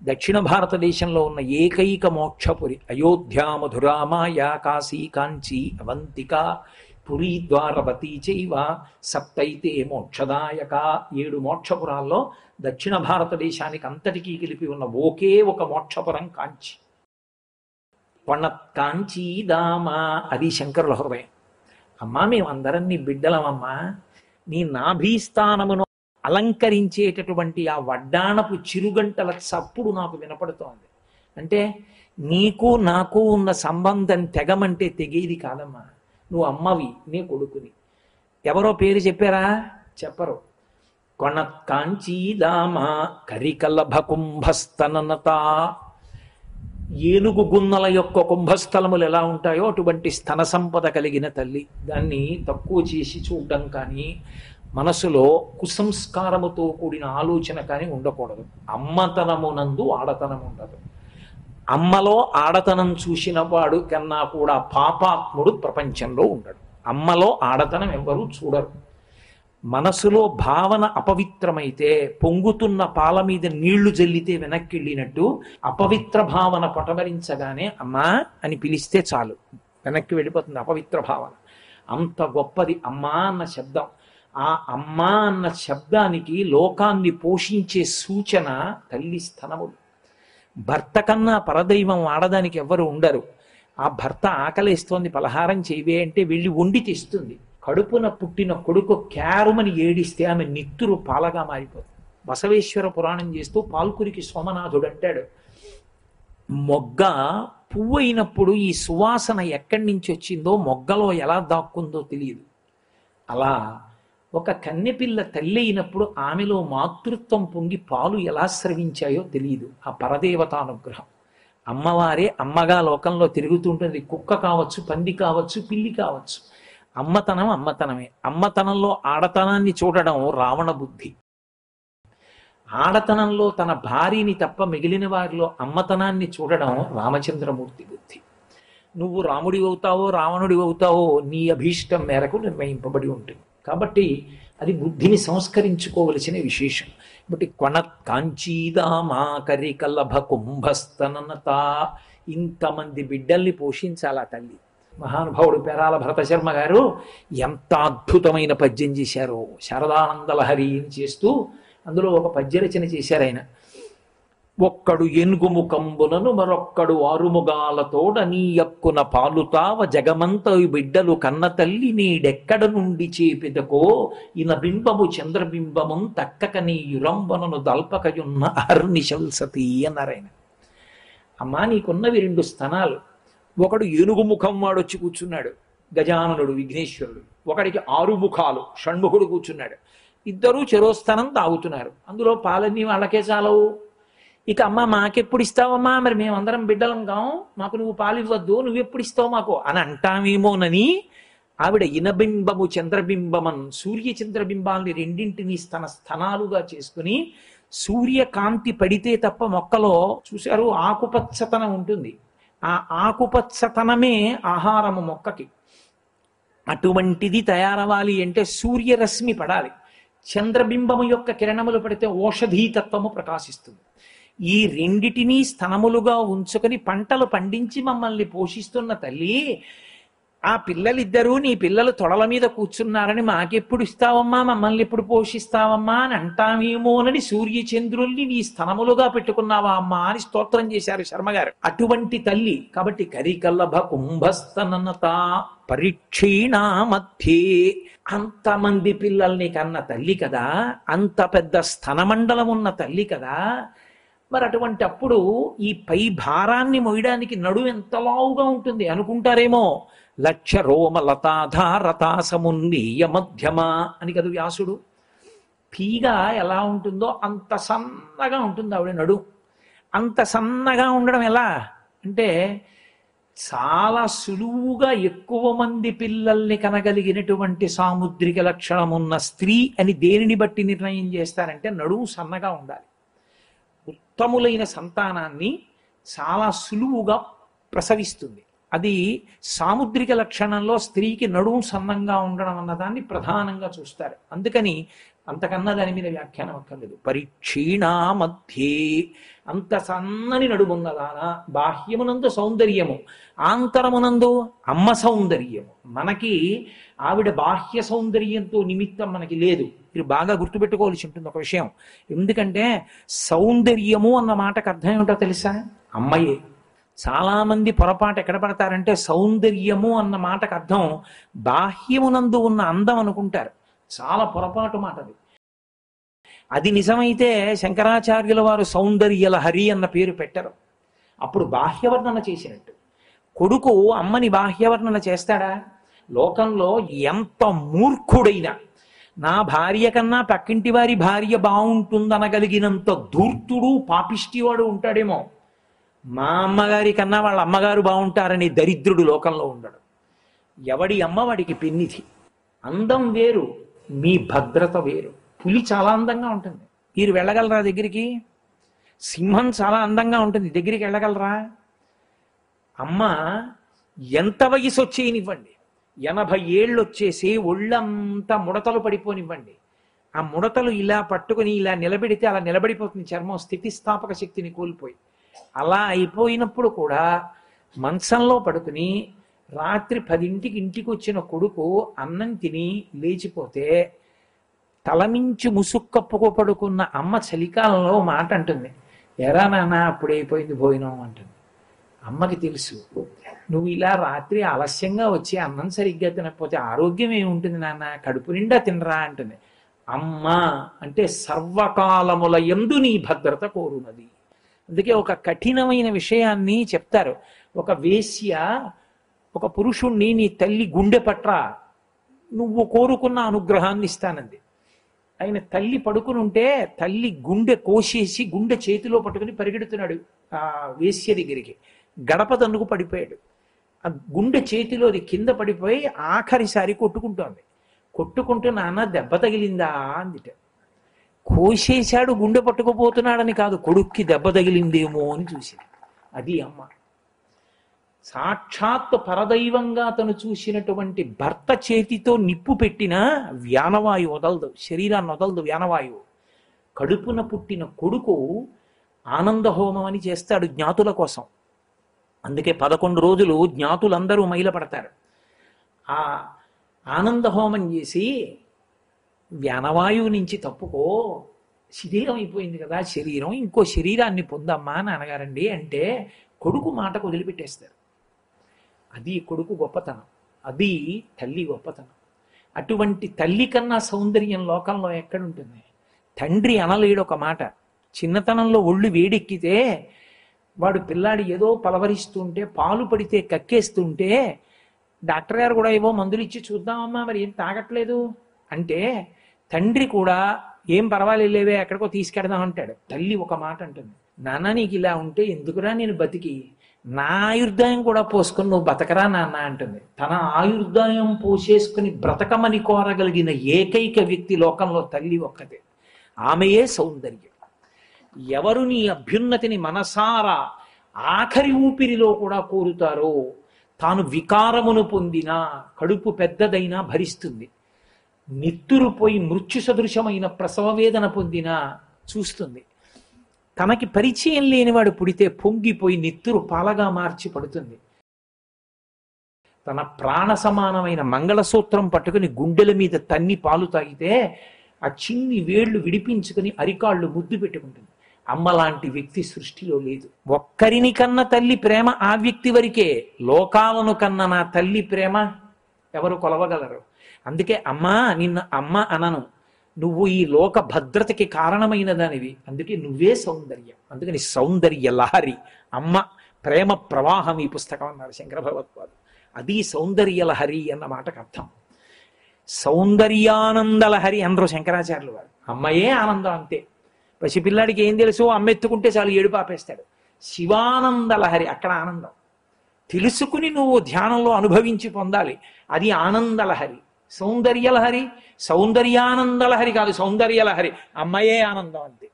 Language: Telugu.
దక్షిణ భారతదేశంలో ఉన్న ఏకైక మోక్షపురి అయోధ్య, మధురా, మాయా, కాశీ, కాంచీ, అవంతిక, పురీ, ద్వారవతీ చైవ సప్తైతే మోక్షదాయక. 7 మోక్షపురాల్లో దక్షిణ భారతదేశానికి అంతటికీ కలిపి ఉన్న ఒకే ఒక మోక్షపురం కాంచి. కాంచీదామా, అది శంకరుల హృదయం. అమ్మా, మేమందరం నీ బిడ్డలమమ్మా, నీ నాభీస్థానమును అలంకరించేటటువంటి ఆ వడ్డాణపు చిరుగంటల చప్పుడు నాకు వినపడుతోంది. అంటే నీకు నాకు ఉన్న సంబంధం తెగమంటే తెగేది కాదమ్మా. నువ్వు అమ్మవి, నీ కొడుకుని. ఎవరో పేరు చెప్పారా? చెప్పరు. కాంచీదామా కరికలభ కుంభస్తననత. ఏనుగు గున్నల యొక్క కుంభస్థలములు ఎలా ఉంటాయో అటువంటి స్తన సంపద కలిగిన తల్లి. దాన్ని తక్కువ చేసి చూడడం కానీ, మనసులో కుసంస్కారముతో కూడిన ఆలోచన కానీ ఉండకూడదు. అమ్మతనమునందు ఆడతనం ఉండదు. అమ్మలో ఆడతనం చూసిన వాడు కన్నా కూడా పాపాత్ముడు ప్రపంచంలో ఉండడు. అమ్మలో ఆడతనం ఎవరూ చూడరు. మనసులో భావన అపవిత్రమైతే పొంగుతున్న పాల మీద నీళ్లు జల్లితే వెనక్కి వెళ్ళినట్టు అపవిత్ర భావన పటమరించగానే అమ్మా అని పిలిస్తే చాలు, వెనక్కి వెళ్ళిపోతుంది అపవిత్ర భావన. అంత గొప్పది అమ్మా అన్న శబ్దం. ఆ అమ్మా అన్న శబ్దానికి లోకాన్ని పోషించే సూచన తల్లి స్తనములు. భర్త కన్నా పరదైవం ఆడదానికి ఎవ్వరు ఉండరు. ఆ భర్త ఆకలేస్తోంది, పలహారం చేయవే అంటే వెళ్ళి వండి తెస్తుంది. కడుపున పుట్టిన కొడుకు క్యారుమని ఏడిస్తే ఆమె నిత్తురు పాలగా మారిపోతుంది. బసవేశ్వర పురాణం చేస్తూ పాల్కురికి సోమనాథుడు అంటాడు, మొగ్గ పువ్వు అయినప్పుడు ఈ సువాసన ఎక్కడి నుంచి వచ్చిందో మొగ్గలో ఎలా దాక్కుందో తెలియదు. అలా ఒక కన్నెపిల్ల తల్లి అయినప్పుడు ఆమెలో మాతృత్వం పొంగి పాలు ఎలా స్రవించాయో తెలియదు. ఆ పరదేవతానుగ్రహం. అమ్మవారే అమ్మగా లోకంలో తిరుగుతుంటుంది. కుక్క కావచ్చు, పంది కావచ్చు, పిల్లి కావచ్చు. అమ్మతనం అమ్మతనమే. అమ్మతనంలో ఆడతనాన్ని చూడడం రావణ బుద్ధి. ఆడతనంలో తన భార్యని తప్ప మిగిలిన వారిలో అమ్మతనాన్ని చూడడం రామచంద్రమూర్తి బుద్ధి. నువ్వు రాముడి అవుతావో రావణుడి అవుతావో నీ అభీష్టం మేరకు నిర్ణయింపబడి ఉంటుంది. కాబట్టి అది బుద్ధిని సంస్కరించుకోవలసిన విశేషం. కాబట్టి కాంచీదామా కరికలభ కుంభస్తననత. ఇంతమంది బిడ్డల్ని పోషించాలా తల్లి. మహానుభావుడు పేరాల భరతశర్మ గారు ఎంత అద్భుతమైన పద్యం చేశారో. శారదానందలహరి చేస్తూ అందులో ఒక పద్యరచన చేశారు ఆయన. ఒక్కడు ఏనుగుముఖంబునను మరొక్కడు ఆరుముగాలతోడ నీ యక్కున పాలుతావ జగమంత బిడ్డలు కన్న తల్లి నీడెక్కడ నుండి చేపెదకో ఇన బింబము చంద్రబింబము తక్కక నీ యురంబనను దల్పకయున్న అహర్నిశంసతి అన్నారాయన. అమ్మా, నీకున్నవి 2 స్తనాలు. ఒకడు ఏనుగు ముఖం వాడొచ్చి కూర్చున్నాడు, గజాననుడు విఘ్నేశ్వరుడు. ఒకడికి 6 ముఖాలు, షణ్ముఖుడు కూర్చున్నాడు. ఇద్దరూ చెరోస్తనం తాగుతున్నారు. అందులో పాలన్నీ వాళ్ళకే చాలవు. ఇక అమ్మ మాకెప్పుడు ఇస్తావమ్మా, మరి మేమందరం బిడ్డలం కాం, మాకు నువ్వు పాలు ఇవ్వద్దు, నువ్వెప్పుడు ఇస్తావు మాకు అని అంటామేమోనని ఆవిడ ఇనబింబము చంద్రబింబమన్, సూర్య చంద్రబింబాల్ని రెండింటినీ తన స్థనాలుగా చేసుకుని, సూర్యకాంతి పడితే తప్ప మొక్కలో చూశారు ఆకుపచ్చతనం ఉంటుంది. ఆ ఆకుపచ్చతనమే ఆహారము మొక్కకి. అటువంటిది తయారవ్వాలి అంటే సూర్యరశ్మి పడాలి. చంద్రబింబము యొక్క కిరణములు పడితే ఓషధీతత్వము ప్రకాశిస్తుంది. ఈ రెండిటినీ స్తనములుగా ఉంచుకొని పంటలు పండించి మమ్మల్ని పోషిస్తున్న తల్లి, ఆ పిల్లలిద్దరూ నీ పిల్లలు తొడల మీద కూర్చున్నారని మాకెప్పుడు ఇస్తావమ్మా, మమ్మల్ని ఎప్పుడు పోషిస్తావమ్మా అని అంటామేమోనని సూర్యచంద్రుల్ని నీ స్తనములుగా పెట్టుకున్నావా అమ్మా అని స్తోత్రం చేశారు శర్మగారు. అటువంటి తల్లి. కాబట్టి కరికలభ కుంభస్తననత పరీక్షీణా మధ్యే. అంతమంది పిల్లల్ని కన్న తల్లి కదా, అంత పెద్ద స్తనమండలం ఉన్న తల్లి కదా. మరి అటువంటి అప్పుడు ఈ పై భారాన్ని మోయడానికి నడుము ఎంత లావుగా ఉంటుంది అనుకుంటారేమో. లక్ష రోమ లతాధారతాసమున్నీయ మధ్యమ అని కదా వ్యాసుడు. పీగా ఎలా ఉంటుందో అంత సన్నగా ఉంటుంది ఆవిడ నడు. అంత సన్నగా ఉండడం ఎలా అంటే, చాలా సులువుగా ఎక్కువ మంది పిల్లల్ని కనగలిగినటువంటి సాముద్రిక లక్షణం ఉన్న స్త్రీ అని దేనిని బట్టి నిర్ణయం చేస్తారంటే నడుము సన్నగా ఉండాలి. ఉత్తములైన సంతానాన్ని చాలా సులువుగా ప్రసవిస్తుంది. అది సాముద్రిక లక్షణంలో స్త్రీకి నడుము సన్నంగా ఉండడం అన్నదాన్ని ప్రధానంగా చూస్తారు. అందుకని అంతకన్నా దాని మీద వ్యాఖ్యానం అక్కర్లేదు. పరిక్షీణా మధ్యే, అంత సన్నని నడుమున్నదానా, బాహ్యమునందు సౌందర్యము, ఆంతరమునందు అమ్మ సౌందర్యము. మనకి ఆవిడ బాహ్య సౌందర్యంతో నిమిత్తం మనకి లేదు. మీరు బాగా గుర్తుపెట్టుకోవాల్సి ఉంటుంది ఒక విషయం. ఎందుకంటే సౌందర్యము అన్న మాటకు అర్థం ఏమిటో తెలుసా? అమ్మయే. చాలా మంది పొరపాటు ఎక్కడ పడతారంటే సౌందర్యము అన్న మాటకు అర్థం బాహ్యమునందు ఉన్న అందం అనుకుంటారు. చాలా పొరపాటు మాట అది. అది నిజమైతే శంకరాచార్యుల వారు సౌందర్యలహరి అన్న పేరు పెట్టరు. అప్పుడు బాహ్యవర్ణన చేసినట్టు. కొడుకు అమ్మని బాహ్యవర్ణన చేస్తాడా? లోకంలో ఎంత మూర్ఖుడైనా నా భార్య కన్నా పక్కింటి వారి భార్య బాగుంటుందనగలిగినంత ధూర్తుడు పాపిష్టివాడు ఉంటాడేమో. మా అమ్మగారి కన్నా వాళ్ళ అమ్మగారు బాగుంటారని దరిద్రుడు లోకంలో ఉండడు. ఎవడి అమ్మ వాడికి పెన్నిధి. అందం వేరు, మీ భద్రత వేరు. పులి చాలా అందంగా ఉంటుంది, మీరు వెళ్ళగలరా దగ్గరికి? సింహం చాలా అందంగా ఉంటుంది, దగ్గరికి వెళ్ళగలరా? అమ్మ ఎంత వయసు వచ్చేయనివ్వండి, 80 ఏళ్ళు వచ్చేసి ఒళ్ళంతా ముడతలు పడిపోనివ్వండి, ఆ ముడతలు ఇలా పట్టుకుని ఇలా నిలబెడితే అలా నిలబడిపోతుంది చర్మం, స్థితిస్థాపక శక్తిని కోల్పోయి. అలా అయిపోయినప్పుడు కూడా మంచంలో పడుకుని రాత్రి 10ంటికి ఇంటికి వచ్చిన కొడుకు అన్నం తిని లేచిపోతే తలమించి ముసుక్కప్పుకో పడుకున్న అమ్మ చలికాలంలో మాట అంటుంది, ఎరా నాన్న అప్పుడైపోయింది భోజనం అంటుంది. అమ్మకి తెలుసు, నువ్వు ఇలా రాత్రి ఆలస్యంగా వచ్చి అన్నం సరిగ్గా తినకపోతే ఆరోగ్యం ఏముంటుంది నాన్న, కడుపు నిండా తినరా అంటుంది. అమ్మ అంటే సర్వకాలముల యందు నీ భద్రత కోరునది. అందుకే ఒక కఠినమైన విషయాన్ని చెప్తారు. ఒక వేశ్య ఒక పురుషుణ్ణి, నీ తల్లి గుండె పట్రా, నువ్వు కోరుకున్న అనుగ్రహాన్ని ఇస్తానంది. ఆయన తల్లి పడుకుని ఉంటే తల్లి గుండె కోసేసి గుండె చేతిలో పట్టుకుని పరిగెడుతున్నాడు ఆ వేశ్య దగ్గరికి. గడప తన్నుకు పడిపోయాడు. ఆ గుండె చేతిలోది కింద పడిపోయి ఆఖరిసారి కొట్టుకుంటోంది. కొట్టుకుంటూ నాన్న దెబ్బ తగిలిందా అందిట. కోసేశాడు, గుండె పట్టుకుపోతున్నాడని కాదు, కొడుక్కి దెబ్బ తగిలిందేమో అని చూసింది. అది అమ్మ. సాక్షాత్తు పరదైవంగా తను చూసినటువంటి భర్త చేతితో నిప్పు పెట్టినా వ్యానవాయువు వదలదు, శరీరాన్ని వదలదు వ్యానవాయువు. కడుపున పుట్టిన కొడుకు ఆనందహోమం అని చేస్తాడు జ్ఞాతుల కోసం. అందుకే 11 రోజులు జ్ఞాతులందరూ మైలపడతారు. ఆ ఆనందహోమం చేసి వ్యానవాయువు నుంచి తప్పుకో, శిథిలం అయిపోయింది కదా శరీరం, ఇంకో శరీరాన్ని పొందమ్మా నాన్నగారండి అంటే కొడుకు మాటకు వదిలిపెట్టేస్తారు. అది కొడుకు గొప్పతనం, అది తల్లి గొప్పతనం. అటువంటి తల్లి కన్నా సౌందర్యం లోకంలో ఎక్కడుంటుంది? తండ్రి అనలేడు ఒక మాట. చిన్నతనంలో ఒళ్ళు వేడెక్కితే వాడు పిల్లాడు ఏదో పలవరిస్తుంటే, పాలు పడితే కక్కేస్తుంటే డాక్టర్ గారు కూడా ఏవో మందులు ఇచ్చి చూద్దామమ్మా మరి ఏం తాగట్లేదు అంటే తండ్రి కూడా ఏం పర్వాలేవే ఎక్కడికో తీసుకెడదాం అంటాడు. తల్లి ఒక మాట అంటుంది, నాన్న నీకు ఇలా ఉంటే ఎందుకురా నేను బతికి, నా ఆయుర్దాయం కూడా పోసుకొని నువ్వు బతకరా నాన్న అంటుంది. తన ఆయుర్దాయం పోసేసుకుని బ్రతకమని కోరగలిగిన ఏకైక వ్యక్తి లోకంలో తల్లి ఒక్కతే. ఆమెయే సౌందర్యం. ఎవరు నీ అభ్యున్నతిని మనసారా ఆఖరి ఊపిరిలో కూడా కోరుతారో తాను వికారమును పొందినా, కడుపు పెద్దదైనా భరిస్తుంది. నిత్తురు పోయి మృత్యు సదృశమైన ప్రసవ వేదన పొందినా చూస్తుంది. తనకి పరిచయం లేనివాడు పుడితే పొంగిపోయి నిత్తురు పాలగా మార్చి పడుతుంది. తన ప్రాణ సమానమైన మంగళసూత్రం పట్టుకుని గుండెల మీద తన్ని పాలు తాగితే ఆ చిన్ని వేళ్లు విడిపించుకుని అరికాళ్ళు ముద్దు పెట్టుకుంటుంది. అమ్మలాంటి వ్యక్తి సృష్టిలో లేదు. ఒక్కరిని కన్న తల్లి ప్రేమ ఆ వ్యక్తి వరకే. లోకాలను కన్న నా తల్లి ప్రేమ ఎవరు కొలవగలరు? అందుకే అమ్మా నిన్న అమ్మ అనను, నువ్వు ఈ లోక భద్రతకి కారణమైన దానివి, అందుకే నువ్వే సౌందర్యం. అందుకని సౌందర్య లహరి అమ్మ, ప్రేమ ప్రవాహం ఈ పుస్తకం అన్నారు శంకర భగవత్పాదులు. అది సౌందర్య లహరి అన్న మాటకు అర్థం. సౌందర్యానందలహరి అందరూ శంకరాచార్యులు వారు. అమ్మయే ఆనందం అంతే. పసిపిల్లాడికి ఏం తెలుసు, అమ్మెత్తుకుంటే చాలు ఏడుపు ఆపేస్తాడు. శివానందలహరి అక్కడ ఆనందం. తెలుసుకుని నువ్వు ధ్యానంలో అనుభవించి పొందాలి, అది ఆనందలహరి. సౌందర్యలహరి సౌందర్యానందలహరి కాదు, సౌందర్యలహరి అమ్మయే ఆనందం అంతే.